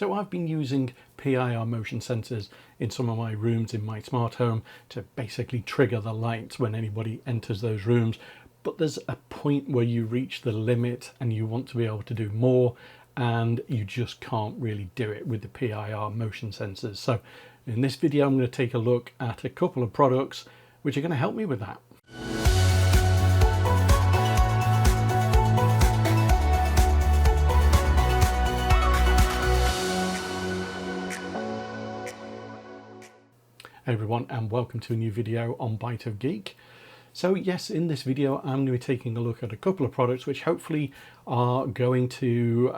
So I've been using PIR motion sensors in some of my rooms in my smart home to basically trigger the lights when anybody enters those rooms. But there's a point where you reach the limit and you want to be able to do more, and you just can't really do it with the PIR motion sensors. So in this video, I'm going to take a look at a couple of products which are going to help me with that. Hey everyone, and welcome to a new video on Bite of Geek. So yes, in this video I'm going to be taking a look at a couple of products which hopefully are going to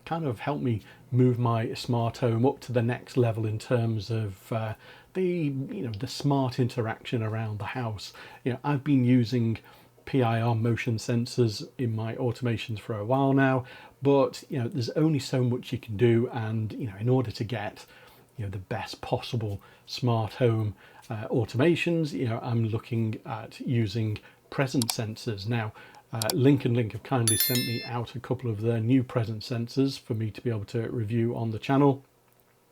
kind of help me move my smart home up to the next level in terms of the smart interaction around the house. I've been using PIR motion sensors in my automations for a while now, but there's only so much you can do, and in order to get the best possible smart home automations, I'm looking at using presence sensors. Now LinknLink have kindly sent me out a couple of their new presence sensors for me to be able to review on the channel.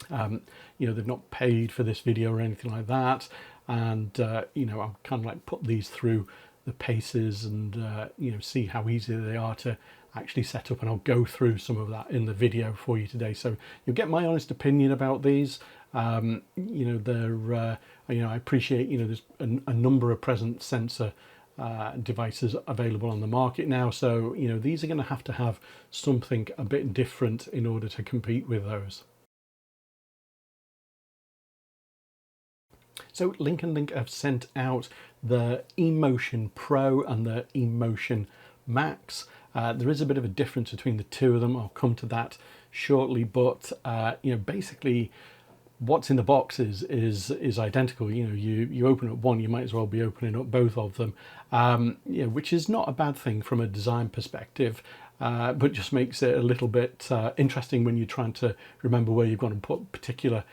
They've not paid for this video or anything like that, and I'm kind of like put these through the paces and see how easy they are to actually set up, and I'll go through some of that in the video for you today, so you'll get my honest opinion about these. I appreciate there's a number of presence sensor devices available on the market now, so these are going to have something a bit different in order to compete with those. So LinknLink have sent out the eMotion Pro and the eMotion Max. There is a bit of a difference between the two of them. I'll come to that shortly, but basically what's in the box is identical. You open up one, you might as well be opening up both of them, which is not a bad thing from a design perspective, but just makes it a little bit interesting when you're trying to remember where you've got to put a particular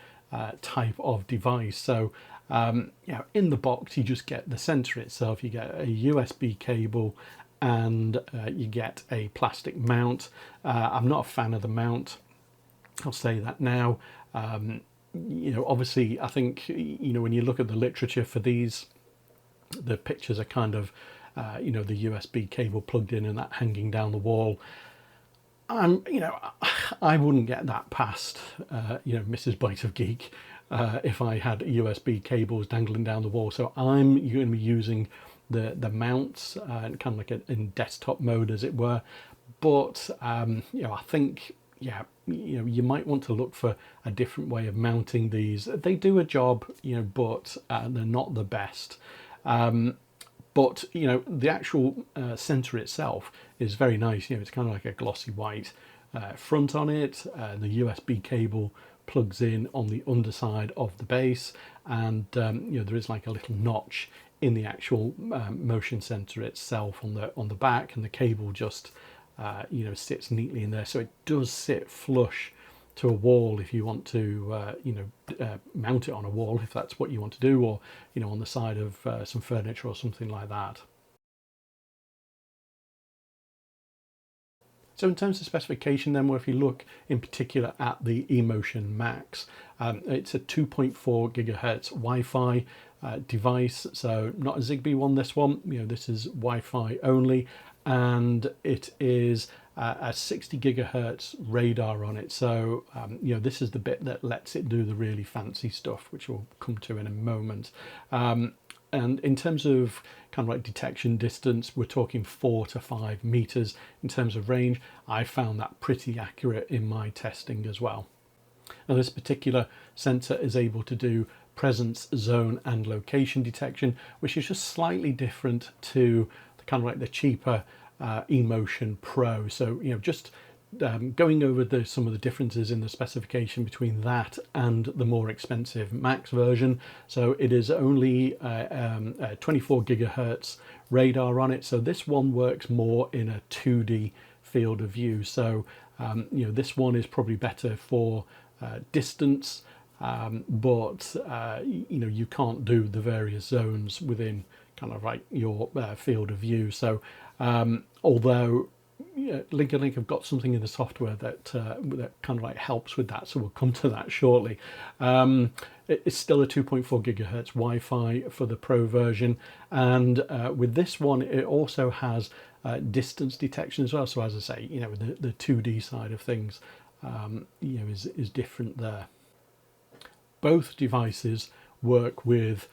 type of device. So in the box you just get the sensor itself, you get a USB cable, and you get a plastic mount. I'm not a fan of the mount, I'll say that now. Obviously I think when you look at the literature for these, the pictures are kind of the USB cable plugged in and that hanging down the wall. I wouldn't get that past Mrs. Bite of Geek if I had USB cables dangling down the wall. So I'm going to be using the mounts kind of like in desktop mode, as it were. But I think you might want to look for a different way of mounting these. They do a job, but they're not the best. But the actual sensor itself is very nice. It's kind of like a glossy white front on it. The USB cable plugs in on the underside of the base, and there is like a little notch in the actual motion sensor itself on the back, and the cable just sits neatly in there, so it does sit flush to a wall if you want to mount it on a wall, if that's what you want to do, or on the side of some furniture or something like that. So in terms of specification then, well, if you look in particular at the eMotion Max, it's a 2.4 gigahertz Wi-Fi device, so not a Zigbee one, this one. This is Wi-Fi only, and it is a 60 gigahertz radar on it. So this is the bit that lets it do the really fancy stuff, which we'll come to in a moment. And in terms of kind of like detection distance, we're talking 4 to 5 meters. In terms of range, I found that pretty accurate in my testing as well. Now this particular sensor is able to do presence, zone and location detection, which is just slightly different to the kind of like the cheaper eMotion Pro. So just going over some of the differences in the specification between that and the more expensive Max version. So it is only a 24 gigahertz radar on it, so this one works more in a 2D field of view. So this one is probably better for distance, but you can't do the various zones within kind of like your field of view. So although LinknLink have got something in the software that that kind of like helps with that, so we'll come to that shortly. It's still a 2.4 gigahertz Wi-Fi for the Pro version, and with this one it also has distance detection as well. So as I say, the 2D side of things is different there. Both devices work with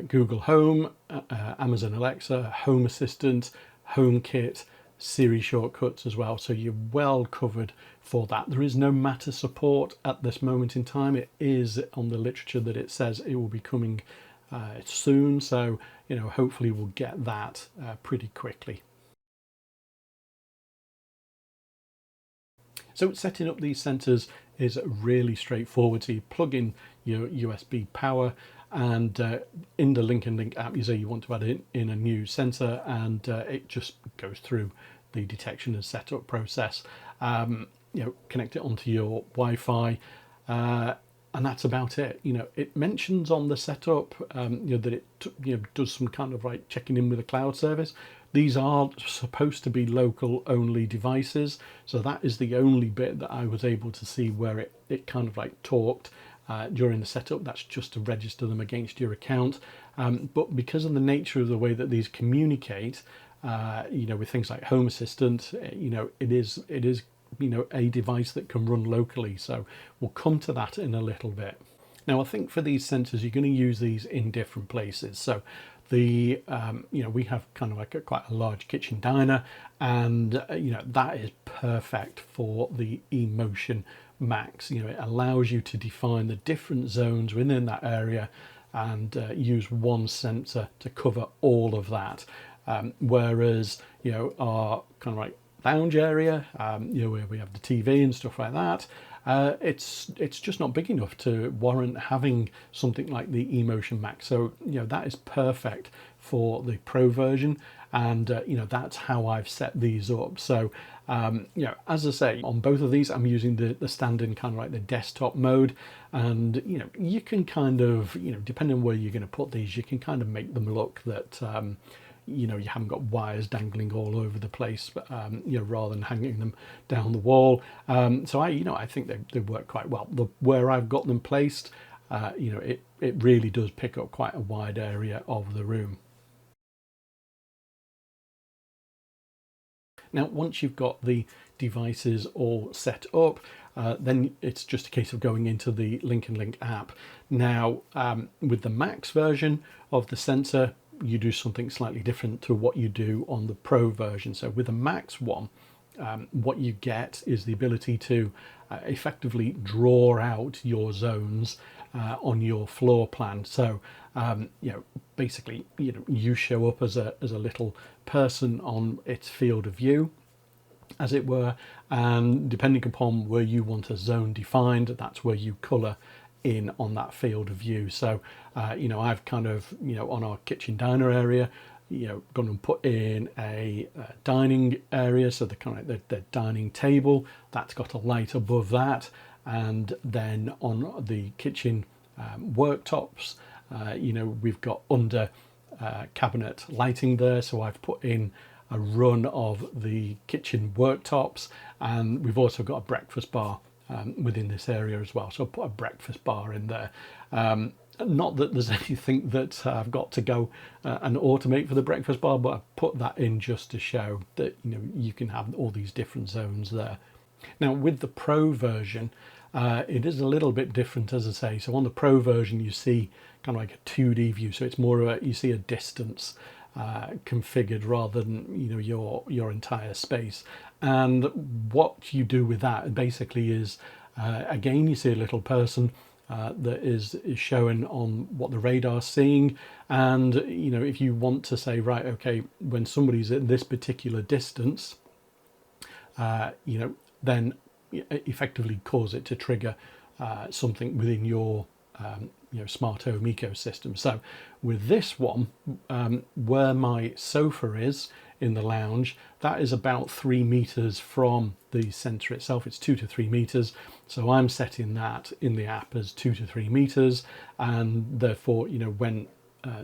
Google Home, Amazon Alexa, Home Assistant, HomeKit, Siri shortcuts as well, so you're well covered for that. There is no Matter support at this moment in time. It is on the literature that it says it will be coming soon, so hopefully we'll get that pretty quickly. So setting up these sensors is really straightforward. So you plug in your USB power, and in the LinknLink app you say you want to add in a new sensor, and it just goes through the detection and setup process. Connect it onto your Wi-Fi, and that's about it. It mentions on the setup that it does some kind of like checking in with a cloud service. These are supposed to be local only devices, so that is the only bit that I was able to see where it kind of like talked during the setup. That's just to register them against your account, but because of the nature of the way that these communicate, with things like Home Assistant, it is a device that can run locally. So we'll come to that in a little bit. Now I think for these sensors you're going to use these in different places. So we have kind of like quite a large kitchen diner, and that is perfect for the eMotion Max. It allows you to define the different zones within that area and use one sensor to cover all of that. Whereas our kind of like lounge area, where we have the TV and stuff like that, it's just not big enough to warrant having something like the eMotion Max. So that is perfect for the Pro version, and that's how I've set these up. So as I say, on both of these I'm using the standard kind of like the desktop mode, and you can kind of depending on where you're going to put these, you can kind of make them look that you haven't got wires dangling all over the place, but rather than hanging them down the wall. So I think they work quite well. Where I've got them placed, it really does pick up quite a wide area of the room. Now, once you've got the devices all set up, then it's just a case of going into the LinknLink app. Now, with the Max version of the sensor, you do something slightly different to what you do on the Pro version. So with the Max one, what you get is the ability to effectively draw out your zones on your floor plan. So basically you show up as a little person on its field of view, as it were, and depending upon where you want a zone defined, that's where you color in on that field of view. So I've kind of on our kitchen diner area gone and put in a dining area, so the kind of the dining table that's got a light above that, and then on the kitchen worktops we've got under cabinet lighting there, so I've put in a run of the kitchen worktops, and we've also got a breakfast bar within this area as well, so I'll put a breakfast bar in there. Not that there's anything that I've got to go and automate for the breakfast bar, but I've put that in just to show that you can have all these different zones there. Now with the Pro version, it is a little bit different, as I say. So on the Pro version you see kind of like a 2D view, so it's more of you see a distance configured rather than your entire space. And what you do with that basically is again you see a little person that is showing on what the radar's seeing, and if you want to say, right, okay, when somebody's at this particular distance, then effectively cause it to trigger something within your smart home ecosystem. So with this one, where my sofa is in the lounge, that is about 3 meters from the center itself. It's 2 to 3 meters, so I'm setting that in the app as 2 to 3 meters, and therefore when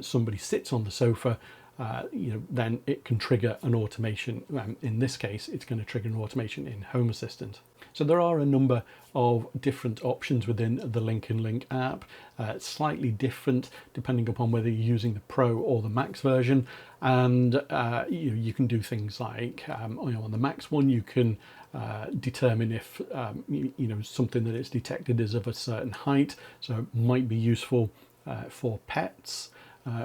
somebody sits on the sofa, then it can trigger an automation. In this case, it's going to trigger an automation in Home Assistant. So there are a number of different options within the LinknLink app, slightly different depending upon whether you're using the Pro or the Max version. And you can do things like, on the Max one, you can determine if something that it's detected is of a certain height, so it might be useful for pets,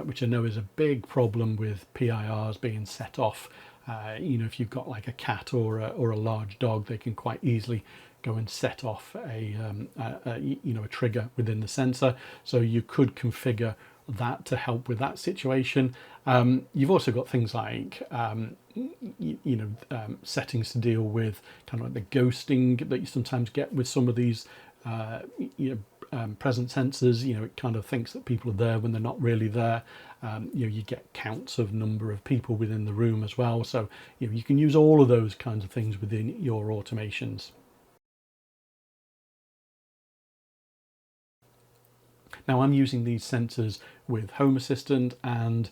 which I know is a big problem with PIRs being set off. If you've got like a cat or a large dog, they can quite easily go and set off a trigger within the sensor. So you could configure that to help with that situation. You've also got things like settings to deal with kind of like the ghosting that you sometimes get with some of these present sensors. It kind of thinks that people are there when they're not really there. You get counts of number of people within the room as well. So you can use all of those kinds of things within your automations. Now I'm using these sensors with Home Assistant, and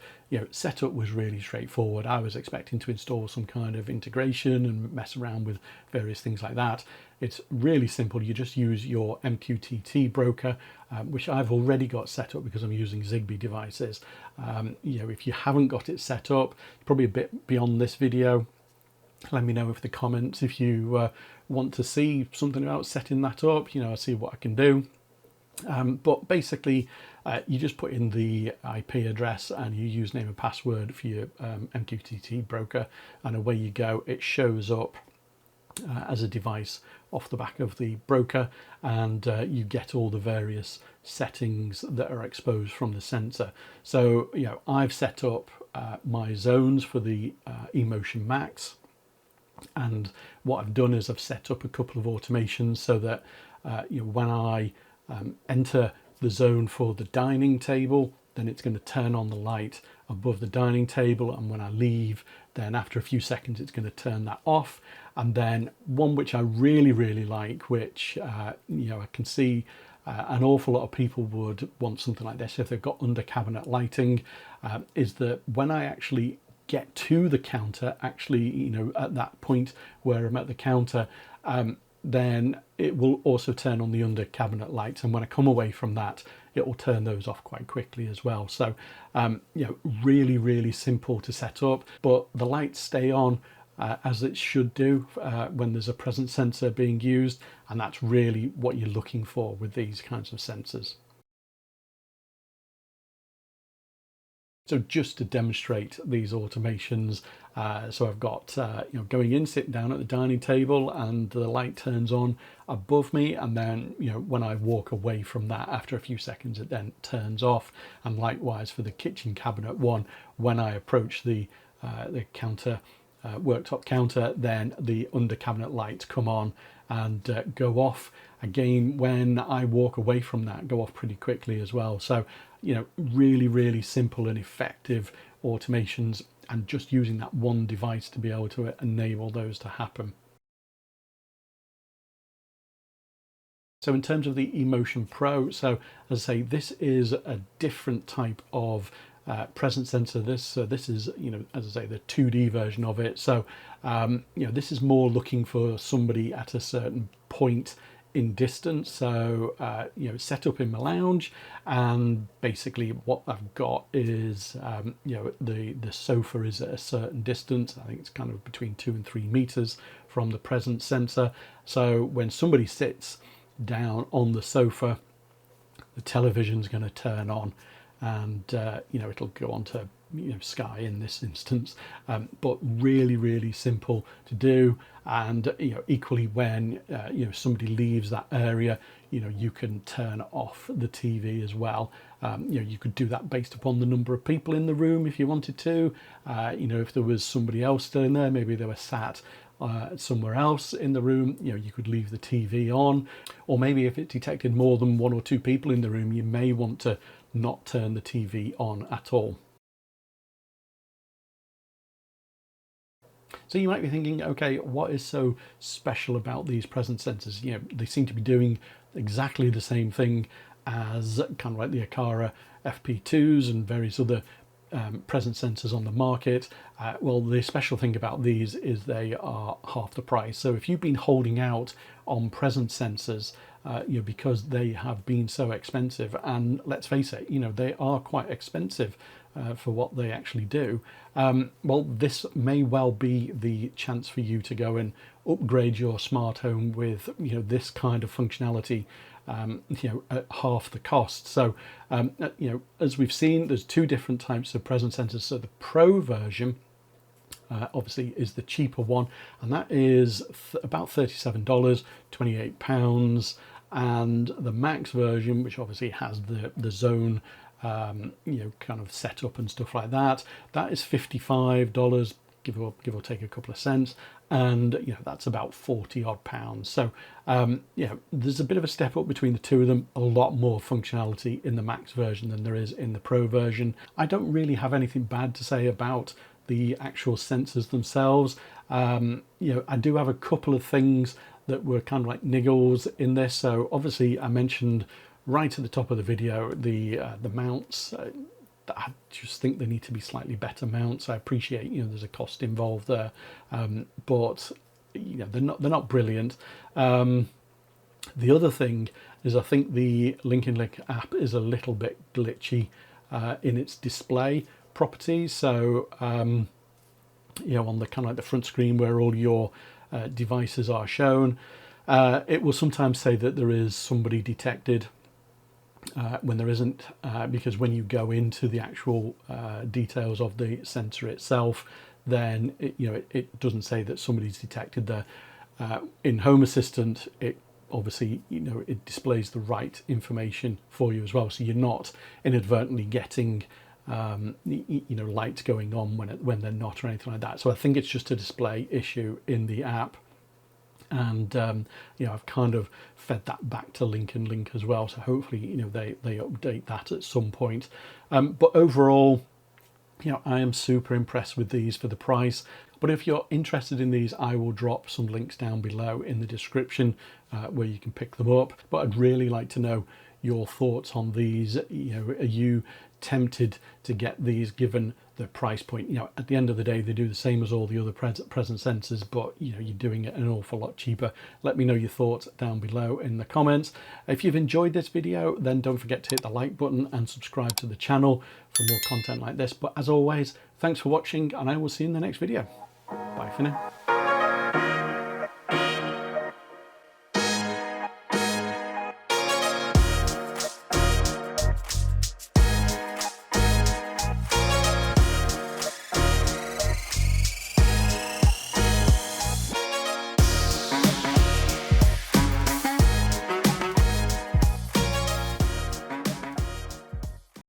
setup was really straightforward. I was expecting to install some kind of integration and mess around with various things like that. It's really simple. You just use your MQTT broker, which I've already got set up because I'm using Zigbee devices. If you haven't got it set up, probably a bit beyond this video. Let me know in the comments if you want to see something about setting that up. I'll see what I can do. But basically, you just put in the IP address and your username and password for your MQTT broker, and away you go. It shows up as a device off the back of the broker, and you get all the various settings that are exposed from the sensor. So I've set up my zones for the eMotion Max, and what I've done is I've set up a couple of automations so that when I enter the zone for the dining table, then it's going to turn on the light above the dining table, and when I leave, then after a few seconds it's going to turn that off. And then one which I really like, which I can see an awful lot of people would want something like this if they've got under cabinet lighting, is that when I actually get to the counter, actually at that point where I'm at the counter, then it will also turn on the under cabinet lights, and when I come away from that, it will turn those off quite quickly as well. So really simple to set up, but the lights stay on as it should do when there's a presence sensor being used, and that's really what you're looking for with these kinds of sensors. So just to demonstrate these automations, so I've got going in, sitting down at the dining table, and the light turns on above me, and then when I walk away from that, after a few seconds, it then turns off. And likewise for the kitchen cabinet one, when I approach the counter, worktop counter, then the under cabinet lights come on and go off. Again, when I walk away from that, go off pretty quickly as well. So really simple and effective automations, and just using that one device to be able to enable those to happen. So in terms of the eMotion Pro, so as I say, this is a different type of presence sensor. This is as I say, the 2D version of it. So this is more looking for somebody at a certain point in distance. So set up in my lounge, and basically what I've got is the sofa is at a certain distance. I think it's kind of between 2 and 3 meters from the presence sensor. So when somebody sits down on the sofa, the television's going to turn on, and it'll go on to Sky in this instance, but really simple to do. And equally, when somebody leaves that area, you can turn off the TV as well. You could do that based upon the number of people in the room if you wanted to. If there was somebody else still in there, maybe they were sat somewhere else in the room, you could leave the TV on. Or maybe if it detected more than 1 or 2 people in the room, you may want to not turn the TV on at all. So you might be thinking, okay, what is so special about these presence sensors? They seem to be doing exactly the same thing as kind of like the Aqara FP2s and various other presence sensors on the market. Well, the special thing about these is they are half the price. So if you've been holding out on presence sensors, because they have been so expensive, and let's face it, they are quite expensive for what they actually do. Well, this may well be the chance for you to go and upgrade your smart home with this kind of functionality, at half the cost. So as we've seen, there's two different types of presence sensors. So the Pro version obviously is the cheaper one, and that is about $37, £28. And the Max version, which obviously has the zone kind of setup and stuff like that, that is $55, give or take a couple of cents, and that's about 40 odd pounds. So there's a bit of a step up between the two of them. A lot more functionality in the Max version than there is in the Pro version. I don't really have anything bad to say about the actual sensors themselves. I do have a couple of things that were kind of like niggles in this. So obviously I mentioned right at the top of the video the mounts. I just think they need to be slightly better mounts. I appreciate there's a cost involved there, but they're not brilliant. The other thing is I think the LinknLink app is a little bit glitchy in its display properties. So on the kind of like the front screen where all your devices are shown, it will sometimes say that there is somebody detected when there isn't, because when you go into the actual details of the sensor itself, then it doesn't say that somebody's detected there. In Home Assistant, it obviously it displays the right information for you as well, so you're not inadvertently getting lights going on when they're not, or anything like that. So I think it's just a display issue in the app, and I've kind of fed that back to LinknLink as well, so hopefully they update that at some point. But overall, I am super impressed with these for the price. But if you're interested in these, I will drop some links down below in the description where you can pick them up. But I'd really like to know your thoughts on these. Are you tempted to get these given the price point? At the end of the day, they do the same as all the other presence sensors, but you're doing it an awful lot cheaper. Let me know your thoughts down below in the comments. If you've enjoyed this video, then don't forget to hit the like button and subscribe to the channel for more content like this. But as always, thanks for watching, and I will see you in the next video. Bye for now.